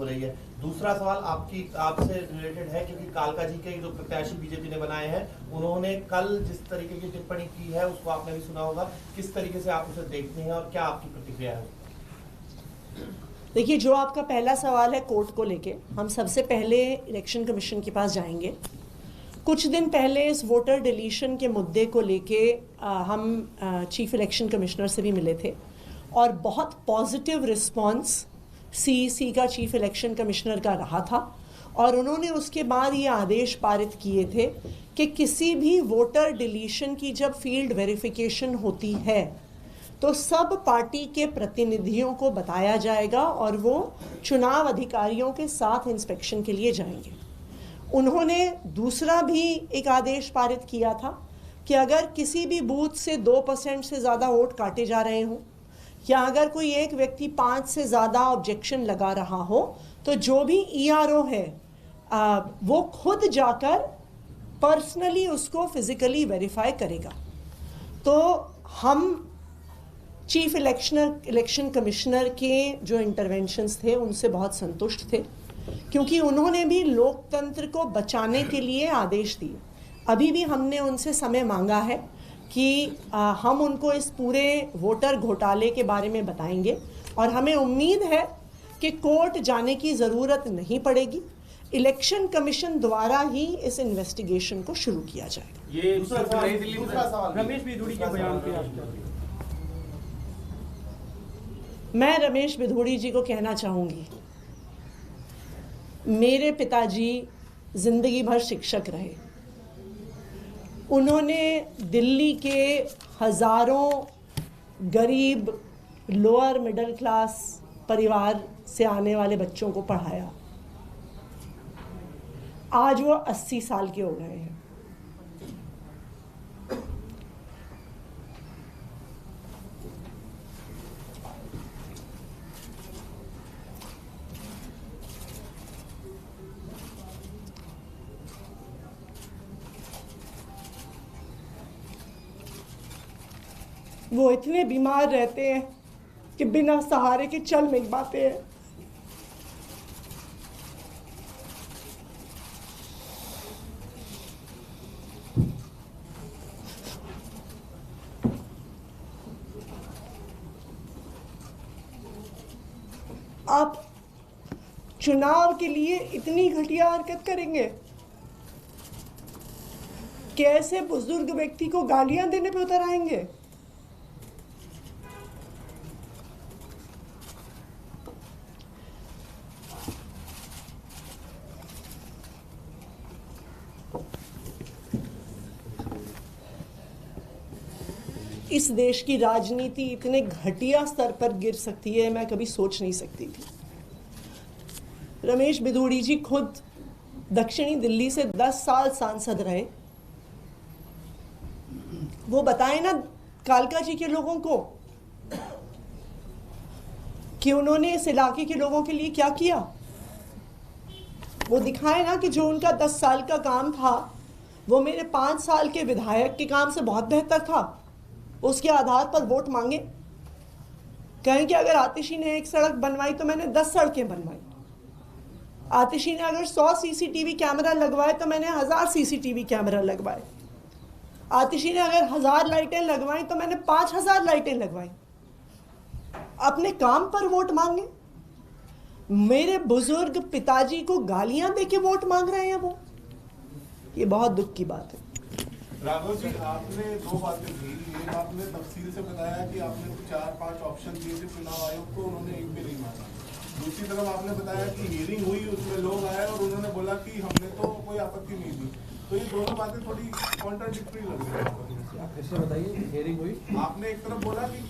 हो रही है। दूसरा सवाल आपसे रिलेटेड है, क्योंकि कालका जी के जो प्रत्याशी बीजेपी ने बनाए हैं, उन्होंने कल जिस तरीके की टिप्पणी की है उसको आपने भी सुना होगा। किस तरीके से आप उसे देखते हैं और क्या आपकी प्रतिक्रिया है? देखिए, जो आपका पहला सवाल है कोर्ट को लेके, हम सबसे पहले इलेक्शन कमीशन के पास जाएंगे। कुछ दिन पहले इस वोटर डिलीशन के मुद्दे को लेके हम चीफ इलेक्शन कमिश्नर से भी मिले थे और बहुत पॉजिटिव रिस्पांस सीईसी का चीफ इलेक्शन कमिश्नर का रहा था और उन्होंने उसके बाद ये आदेश पारित किए थे कि किसी भी वोटर डिलीशन की जब फील्ड वेरिफिकेशन होती है तो सब पार्टी के प्रतिनिधियों को बताया जाएगा और वो चुनाव अधिकारियों के साथ इंस्पेक्शन के लिए जाएंगे। उन्होंने दूसरा भी एक आदेश पारित किया था कि अगर किसी भी बूथ से 2% से ज़्यादा वोट काटे जा रहे हों या अगर कोई एक व्यक्ति 5 से ज़्यादा ऑब्जेक्शन लगा रहा हो तो जो भी ईआरओ है वो खुद जाकर पर्सनली उसको फिजिकली वेरीफाई करेगा। तो हम चीफ इलेक्शन कमिश्नर के जो इंटरवेंशंस थे उनसे बहुत संतुष्ट थे, क्योंकि उन्होंने भी लोकतंत्र को बचाने के लिए आदेश दिए। अभी भी हमने उनसे समय मांगा है कि हम उनको इस पूरे वोटर घोटाले के बारे में बताएंगे और हमें उम्मीद है कि कोर्ट जाने की ज़रूरत नहीं पड़ेगी। इलेक्शन कमीशन द्वारा ही इस इन्वेस्टिगेशन को शुरू किया जाएगा। ये दूसरा सवाल रमेश बिधूड़ी के बयान पे आप मैं रमेश बिधूड़ी जी को कहना चाहूँगी, मेरे पिताजी जिंदगी भर शिक्षक रहे। उन्होंने दिल्ली के हज़ारों गरीब लोअर मिडिल क्लास परिवार से आने वाले बच्चों को पढ़ाया। आज वो 80 साल के हो गए हैं। वो इतने बीमार रहते हैं कि बिना सहारे के चल नहीं पाते हैं। आप चुनाव के लिए इतनी घटिया हरकत करेंगे कि ऐसे बुजुर्ग व्यक्ति को गालियां देने पे उतर आएंगे? इस देश की राजनीति इतने घटिया स्तर पर गिर सकती है, मैं कभी सोच नहीं सकती थी। रमेश बिधूड़ी जी खुद दक्षिणी दिल्ली से 10 साल सांसद रहे। वो बताए ना कालका जी के लोगों को कि उन्होंने इस इलाके के लोगों के लिए क्या किया। वो दिखाए ना कि जो उनका 10 साल का काम था वो मेरे 5 साल के विधायक के काम से बहुत बेहतर था। उसके आधार पर वोट मांगे, कहें कि अगर आतिशी ने एक सड़क बनवाई तो मैंने 10 सड़कें बनवाई। आतिशी ने अगर 100 सीसीटीवी कैमरा लगवाए तो मैंने 1000 सीसीटीवी कैमरा लगवाए। आतिशी ने अगर 1000 लाइटें लगवाई तो मैंने 5000 लाइटें लगवाई। अपने काम पर वोट मांगे। मेरे बुजुर्ग पिताजी को गालियां देके वोट मांग रहे हैं वो। ये बहुत दुख की बात है। राघव जी, आपने 2 बातें की। एक, आपने तफसील से बताया कि आपने 4-5 ऑप्शन दिए थे चुनाव आयोग को, उन्होंने एक भी नहीं माना। दूसरी तरफ आपने बताया कि हियरिंग हुई, उसमें लोग आए और उन्होंने बोला कि हमने तो कोई आपत्ति नहीं दी। तो ये दोनों बातें थोड़ी कॉन्ट्राडिक्टरी लग रही है। कैसे बताइए, हियरिंग हुई? आपने एक तरफ बोला कि